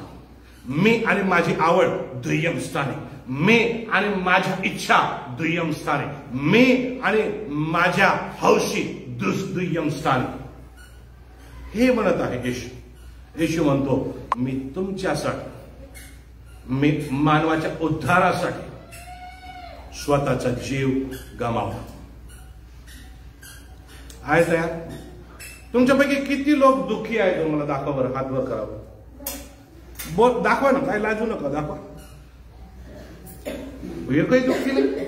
[SPEAKER 1] मी आणि माझी आवड दुय्यम स्थानी, मी आणि माझ्या इच्छा दुय्यम स्थानी, मी आणि माझ्या हौशी दुय्यम स्थानी. हे म्हणत आहे येशू. येशू म्हणतो, मी तुमच्यासाठी, मी मानवाच्या उद्धारासाठी स्वतःचा जीव गमावला. आहे तयार? तुमच्यापैकी किती लोक दुःखी आहेत? मला दाखवा बरं, हात वर करावं. बोल, दाखवा ना, काय लाजू नका, दाखवा. एकही दुःखी नाही.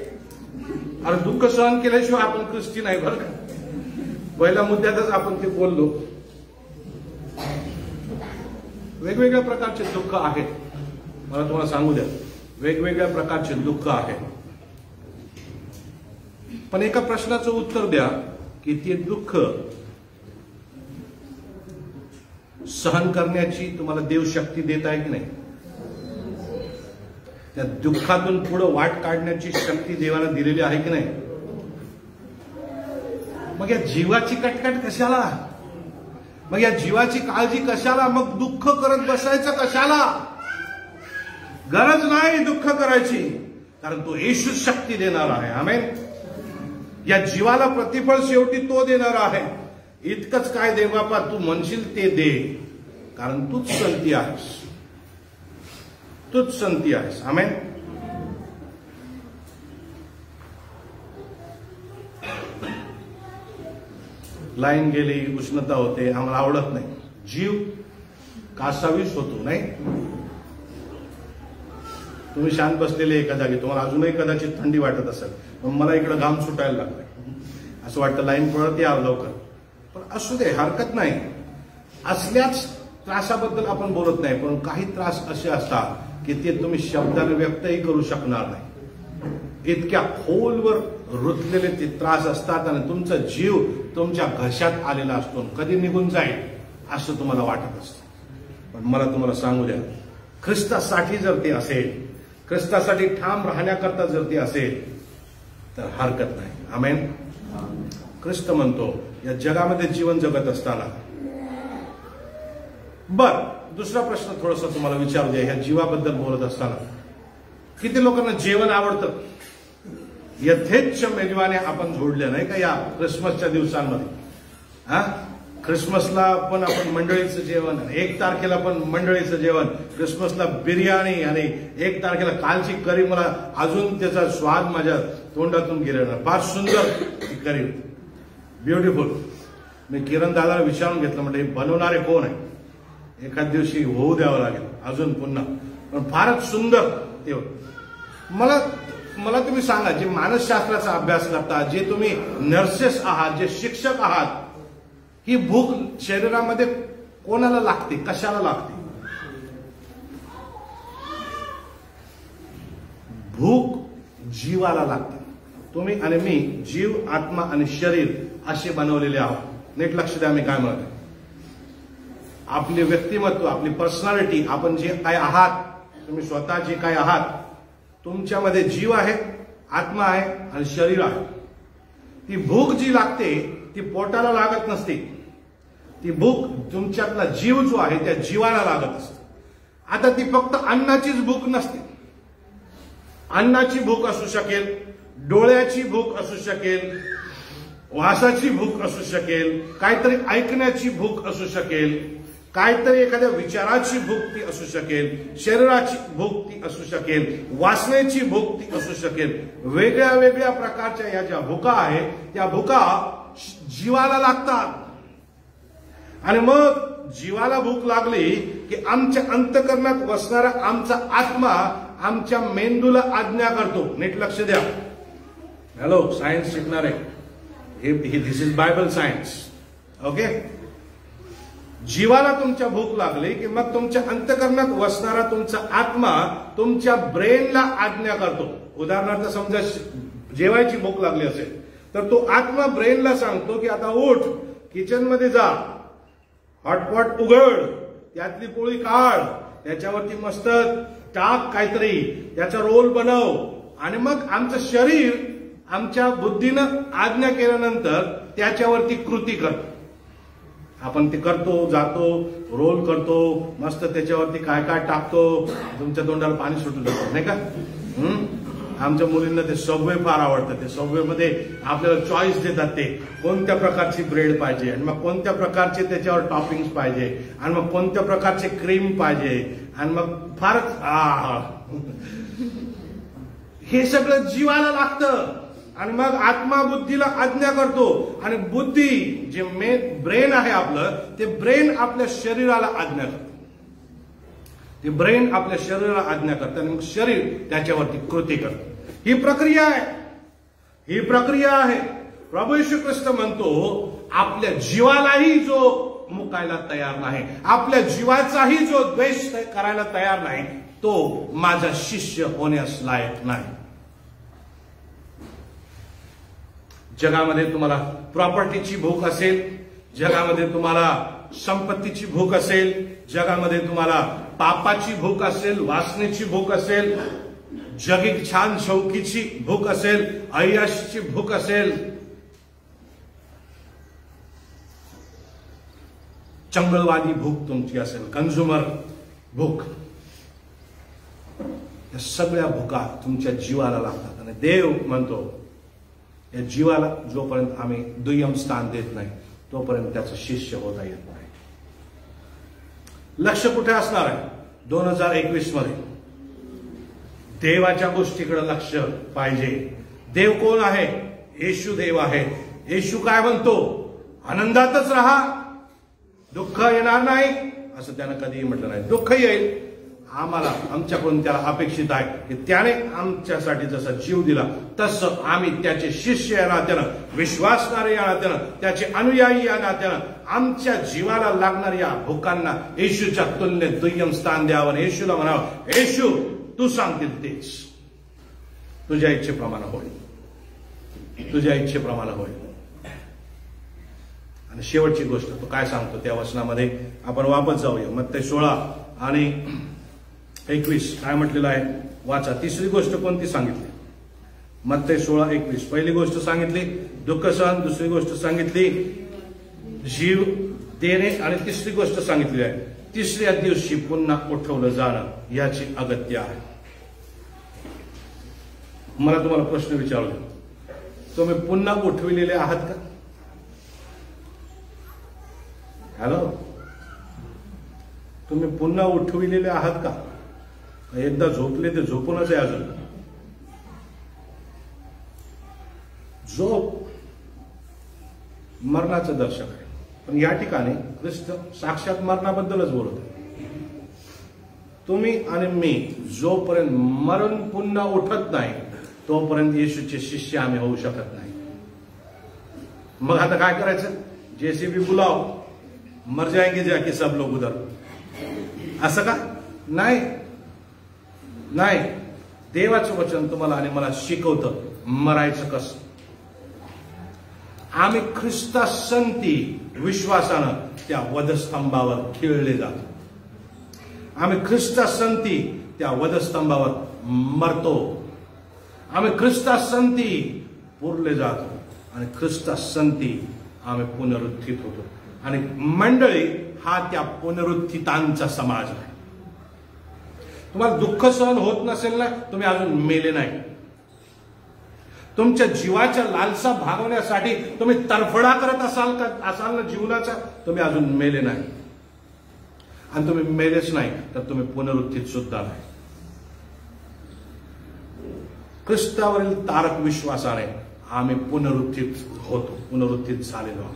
[SPEAKER 1] अरे दुःख सहन केल्याशिवाय आपण ख्रिस्ती नाही बरं का. पहिल्या मुद्द्यातच आपण ते बोललो. वेगवेगळ्या प्रकारचे दुःख आहेत. मला तुम्हाला सांगू द्या, वेगवेगळ्या प्रकारचे दुःख आहेत. पण एका प्रश्नाचं उत्तर द्या की ते दुःख सहन करण्याची तुम्हाला देव शक्ती देत आहे की नाही? त्या दुःखातून पुढे वाट काढण्याची शक्ती देवाने दिलेली आहे की नाही? मग या जीवाची कटकट कशाला? मग या जीवाची काळजी कशाला? मग दुःख करत बसायचं कशाला? गरज नाही दुःख करायची, कारण तो येशू शक्ती देणार आहे. आमेन. या जीवाला प्रतिफळ शेवटी तो देणार आहे. इतकंच काय दे बापा, तू म्हणशील ते दे, कारण तूच संती आहेस, तूच संती आहेस. आमेन. लाईन गेली, उष्णता होते, आम्हाला आवडत नाही. जीव कासावीस होतो नाही. तुम्ही शांत बसलेले एका जागी, तुम्हाला अजूनही कदाचित थंडी वाटत असेल, पण मला इकडे घाम सुटायला लागलाय. असं वाटतं लाईन पळत यावं लवकर. पण असू दे, हरकत नाही. असल्याच त्रासाबद्दल आपण बोलत नाही, पण काही त्रास असे असतात की ते तुम्ही शब्दाने व्यक्तही करू शकणार नाही. इतक्या खोलवर रुतलेले ते त्रास असतात आणि तुमचा जीव तुमच्या घशात आलेला असतो, कधी निघून जाईल असं तुम्हाला वाटत असतं. पण मला तुम्हाला सांगू द्या, ख्रिस्तासाठी जर ते असेल, ख्रिस्तासाठी ठाम राहण्याकरता जर ते असेल तर हरकत नाही. आमेन. ख्रिस्त म्हणतो, या जगामध्ये जीवन जगत असताना. बर, दुसरा प्रश्न थोडासा तुम्हाला विचारू द्या. ह्या जीवाबद्दल बोलत असताना किती लोकांना जेवण आवडतं? यथेच्छ मेजवाने आपण जोडल्या नाही का या ख्रिसमसच्या दिवसांमध्ये? हा, ख्रिसमसला पण आपण मंडळीचं जेवण, 1 तारखेला पण मंडळीचं जेवण, ख्रिसमसला बिर्याणी, आणि 1 तारखेला कालची करी, मला अजून त्याचा स्वाद माझ्या तोंडातून गेलेला. फार सुंदर ती करी, ब्युटिफुल. मी किरण दादाला विचारून घेतलं, म्हणजे बनवणारे कोण आहे? एखाद दिवशी होऊ द्यावं लागेल अजून पुन्हा, पण फारच सुंदर ते. मला तुम्ही सांगा, जे मानसशास्त्राचा अभ्यास करता, जे तुम्ही नर्सेस आहात, जे शिक्षक आहात, ही भूक शरीरामध्ये कोणाला लागते? कशाला लागते? भूक जीवाला लागते. तुम्ही आणि मी जीव, आत्मा आणि शरीर असे बनवलेले आहोत. नीट लक्ष द्या मी काय म्हणतो. आपले व्यक्तिमत्व, आपली पर्सनॅलिटी, आपण जे काय आहात, तुम्ही स्वतः जे काय आहात, तुमच्यामध्ये जीव आहे, आत्मा आहे आणि शरीर आहे. ती भूक जी लागते ती पोटाला लागत नसते. ती भूक तुमच्यातला जीव जो आहे त्या जीवाला लागत असते. आता ती फक्त अन्नाचीच भूक नसते. अन्नाची भूक असू शकेल, डोळ्याची भूक असू शकेल, वासाची भूक असू शकेल, काहीतरी ऐकण्याची भूक असू शकेल, काहीतरी एखाद्या विचाराची भूक ती असू शकेल, शरीराची भूक ती असू शकेल, वासनेची भूक ती असू शकेल. वेगळ्या वेगळ्या प्रकारच्या या ज्या भुका आहेत त्या भुका जीवाला लागतात. आणि मग जीवाला भूक लागली की आमच्या अंतःकरणात वसणारा आमचा आत्मा आमच्या मेंदूला आज्ञा करतो. नीट लक्ष द्या. हॅलो, सायन्स शिकणार आहे, दिस इज बायबल सायन्स. ओके. जीवाला तुमच्या भूक लागली की मग तुमच्या अंतःकरणात वसणारा तुमचा आत्मा तुमच्या ब्रेनला आज्ञा करतो. उदाहरणार्थ समजा जेवायची भूक लागली असेल तर तो आत्मा ब्रेनला सांगतो की आता उठ, किचन मध्ये जा, हॉटपॉट उघड, त्यातली पोळी काढ, त्याच्यावरती मस्त टाक काहीतरी, त्याचा रोल बनव. आणि मग आमचं शरीर आमच्या बुद्धीनं आज्ञा केल्यानंतर त्याच्यावरती कृती करतो. आपण ते करतो, जातो, रोल करतो, मस्त त्याच्यावरती काय काय टाकतो, तुमच्या तोंडाला पाणी सुटून जातं नाही का? आमच्या मुलींना ते सबवे फार आवडतं. ते सबवे मध्ये आपल्याला चॉईस देतात, ते कोणत्या प्रकारची ब्रेड पाहिजे आणि मग कोणत्या प्रकारचे त्याच्यावर टॉपिंग्स पाहिजे आणि मग कोणत्या प्रकारचे क्रीम पाहिजे आणि मग फारच हे सगळं जीवाला लागतं. आणि मग आत्मा बुद्धीला आज्ञा करतो आणि बुद्धी जे ब्रेन आहे आपलं, ते ब्रेन आपल्या शरीराला आज्ञा करतं. ते ब्रेन आपल्या शरीराला आज्ञा करतं आणि मग शरीर त्याच्यावरती कृती करतं. ही प्रक्रिया आहे, ही प्रक्रिया आहे. प्रभू येशू ख्रिस्त म्हणतो आपल्या जीवालाही जो मुकायला तयार नाही, आपल्या जीवाचाही जो द्वेष करायला तयार नाही, तो माझा शिष्य होण्यास लायक नाही. जगामध्ये तुम्हाला प्रॉपर्टीची भूक असेल, जगामध्ये तुम्हाला संपत्तीची भूक असेल, जगामध्ये तुम्हाला पापाची भूक असेल, वासनेची भूक असेल, जगिक छान शौकीची भूक असेल, ऐयाशीची भूक असेल, चंगळवादी भूक तुमची असेल, कंझ्युमर भूक, या सगळ्या भूका तुमच्या जीवाला लागतात. आणि देव म्हणतो या जीवाला जोपर्यंत आम्ही दुय्यम स्थान देत नाही तोपर्यंत त्याचं शिष्य होता येत नाही. लक्ष कुठे असणार आहे 2021 मध्ये? देवाच्या गोष्टीकडे लक्ष पाहिजे. देव कोण आहे? येशू देव आहे. येशू काय म्हणतो? आनंदातच राहा, दुःख येणार नाही असं त्यानं कधीही म्हटलं नाही. दुःख येईल, आम्हाला आमच्याकडून त्याला अपेक्षित आहे की त्याने आमच्यासाठी जसा जीव दिला तसं आम्ही त्याचे शिष्य या नात्यानं, विश्वासणारे या नात्यानं, त्याचे अनुयायी या नात्यानं आमच्या जीवाला लागणाऱ्या भूकांना येशूच्या तुलनेत दुय्यम स्थान द्यावं. येशूला म्हणावं, येशू तू सांगतील तेच, तुझ्या इच्छेप्रमाणे होईल, तुझ्या इच्छेप्रमाणे होईल. आणि शेवटची गोष्ट तो काय सांगतो त्या वचनामध्ये आपण वापस जाऊया. मत्ती 16 आणि 21 काय म्हटलेलं आहे वाचा. तिसरी गोष्ट कोणती सांगितली? मत्ती 16:21. पहिली गोष्ट सांगितली दुःख सहन, दुसरी गोष्ट सांगितली जीव देणे आणि तिसरी गोष्ट सांगितली आहे तिसऱ्या दिवशी पुन्हा उठवलं जाणं याची अगत्य आहे. मला तुम्हाला प्रश्न विचारला, तुम्ही पुन्हा उठविलेले आहात का? हॅलो, तुम्ही पुन्हा उठविलेले आहात का? एकदा झोपले ते झोपूनच आहे अजून. झोप मरणाचं दर्शक आहे, पण या ठिकाणी ख्रिस्त साक्षात मरणाबद्दलच बोलत आहे. तुम्ही आणि मी जोपर्यंत मरण पुन्हा उठत नाही तोपर्यंत येशूचे शिष्य आम्ही होऊ शकत नाही. मग आता काय करायचं? जेसीबी बुलाव, मर जाएंगे जाके सब लोग उधर, असं का? नाही नाही. देवाचं वचन तुम्हाला आणि मला शिकवतं मरायचं कसं. आम्ही ख्रिस्तासंती विश्वासानं त्या वधस्तंभावर खिळले जातो. आम्ही ख्रिस्तासंती त्या वधस्तंभावर मरतो. आम्ही ख्रिस्तासंती पुरले जातो आणि ख्रिस्तासंती आम्ही पुनरुत्थित होतो. आणि मंडळी हा त्या पुनरुत्थितांचा समाज आहे. तुम्हाला दुःख सहन होत नसेल ना, तुम्ही अजून मेले नाही. तुमच्या जीवाच्या लालसा भागवण्यासाठी तुम्ही तरफडा करत असाल ना जीवनाचा, तुम्ही अजून मेले नाही. आणि तुम्ही मेलेच नाही तर तुम्ही पुनरुत्थित सुद्धा नाही. ख्रिस्तावरील तारक विश्वासाने आम्ही पुनरुत्थित होतो, पुनरुत्थित झालेलो आहोत.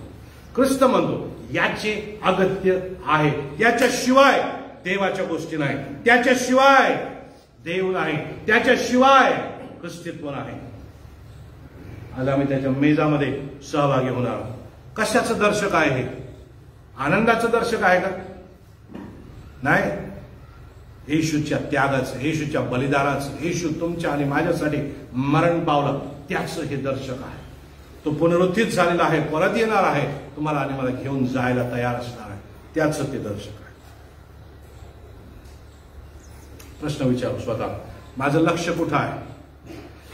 [SPEAKER 1] ख्रिस्त म्हणतो याचे अगत्य आहे. याच्याशिवाय देवाच्या गोष्टी नाही, त्याच्याशिवाय देव नाही, त्याच्याशिवाय ख्रिस्तीत्व नाही. आज आम्ही त्याच्या मेजामध्ये सहभागी होणार आहोत. कशाचं दर्शक आहे हे? आनंदाचं दर्शक आहे का? नाही. येशूच्या त्यागाचं, येशूच्या बलिदानाचं, येशू तुमच्या आणि माझ्यासाठी मरण पावलं त्याचं हे दर्शक आहे. तो पुनरुत्थित झालेला आहे, परत येणार आहे, तुम्हाला आणि मला घेऊन जायला तयार असणार आहे, त्याचं ते दर्शक आहे. प्रश्न विचारू स्वतः, माझं लक्ष कुठं आहे?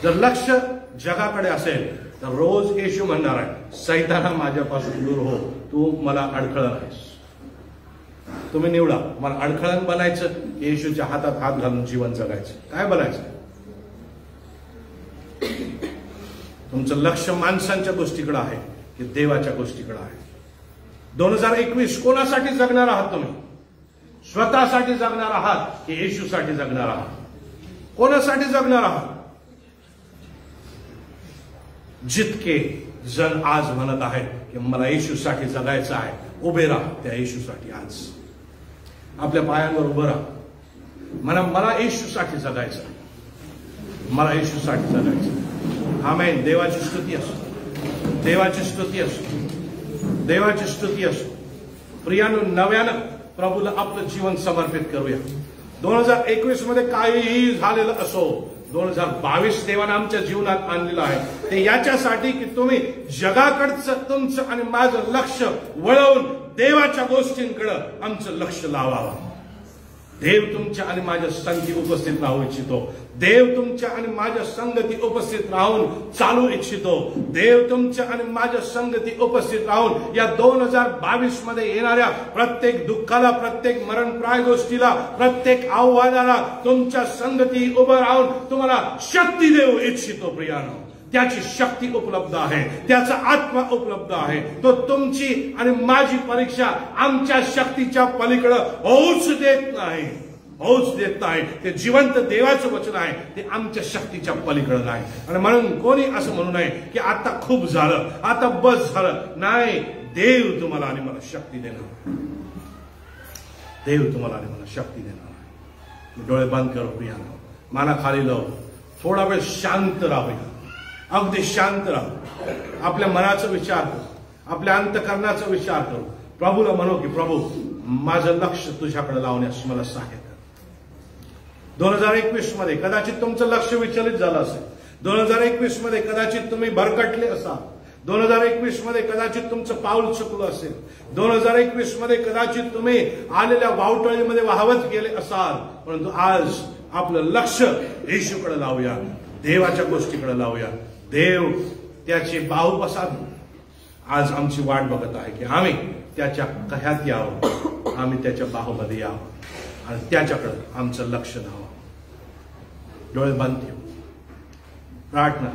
[SPEAKER 1] जर लक्ष जगाकडे असेल तर रोज येशू म्हणणार आहे, सैताना माझ्यापासून दूर हो, तू मला अडखळण आहेस. तुम्ही निवडा, मला अडखळण बनायचं, येशूच्या हातात हात घालून जीवन जगायचं. काय बनायचं? तुमचं लक्ष माणसांच्या गोष्टीकडे आहे की देवाच्या गोष्टीकडे आहे? 2021 कोणासाठी जगणार आहात तुम्ही? स्वतःसाठी जगणार आहात की येशूसाठी जगणार आहात? कोणासाठी जगणार आहात? जितके जण आज म्हणत आहेत की मला येशूसाठी जगायचं आहे, उभे राहा त्या येशूसाठी. आज आपल्या पायांवर उभं राहा. मला येशूसाठी जगायचं आहे, मला येशूसाठी जगायचं आहे. आमेन. देवाची स्तुती असो, देवाची स्तुती असो, देवाची स्तुती असो. प्रियानो, नव्यानं प्रभूला आपलं जीवन समर्पित करूया. 2021 मध्ये काहीही झालेलं असो, 2022 देवानं आमच्या जीवनात आणलेलं आहे ते याच्यासाठी की तुम्ही जगाकडचं तुमचं आणि माझं लक्ष वळवून देवाच्या गोष्टींकडे आमचं लक्ष लावावं. देव तुमच्या आणि माझ्या संगती उपस्थित राहू इच्छितो. देव तुमच्या आणि माझ्या संगती उपस्थित राहून चालू इच्छितो. देव तुमच्या आणि माझ्या संगती उपस्थित राहून या 2022 मध्ये येणाऱ्या प्रत्येक दुःखाला, प्रत्येक मरणप्राय गोष्टीला, प्रत्येक आव्हानाला तुमच्या संगती उभं राहून तुम्हाला शक्ती देऊ इच्छितो. प्रियानो, त्याची शक्ती उपलब्ध आहे, त्याचा आत्मा उपलब्ध आहे. तो तुमची आणि माझी परीक्षा आमच्या शक्तीच्या पलीकडे होऊच देत नाही, होऊच देत नाही. ते जिवंत देवाचं वचन आहे, ते आमच्या शक्तीच्या पलीकडे नाही. आणि म्हणून कोणी असं म्हणू नये की आता खूप झालं, आता बस झालं. नाही, देव तुम्हाला आणि मला शक्ती देणार. देव तुम्हाला आणि मला शक्ती देणार. डोळे बंद करो प्रियानो, माना खाली लावू, थोडा वेळ शांत राहूया. अगदी शांत राहू. आपल्या मनाचा विचार करू, आपल्या अंतकरणाचा विचार करू. प्रभूला म्हणू की प्रभू, माझं लक्ष तुझ्याकडे लावण्यास मला सहाय्य कर. 2021 मध्ये कदाचित तुमचं लक्ष विचलित झालं असेल. 2021 मध्ये कदाचित तुम्ही भरकटले असाल. 2021 मध्ये कदाचित तुमचं पाऊल चुकलं असेल. 2021 मध्ये कदाचित तुम्ही आलेल्या वावटळीमध्ये वाहवत गेले असाल. परंतु आज आपलं लक्ष येशूकडे लावूया, देवाच्या गोष्टीकडे लावूया. देव त्याचे बाहू पसारून आज आमची वाट बघत आहे की आम्ही त्याच्या कह्यात यावं, आम्ही त्याच्या बाहूमध्ये यावं आणि त्याच्याकडे आमचं लक्ष लावावं. डोळे बंद ठेवू, प्रार्थना.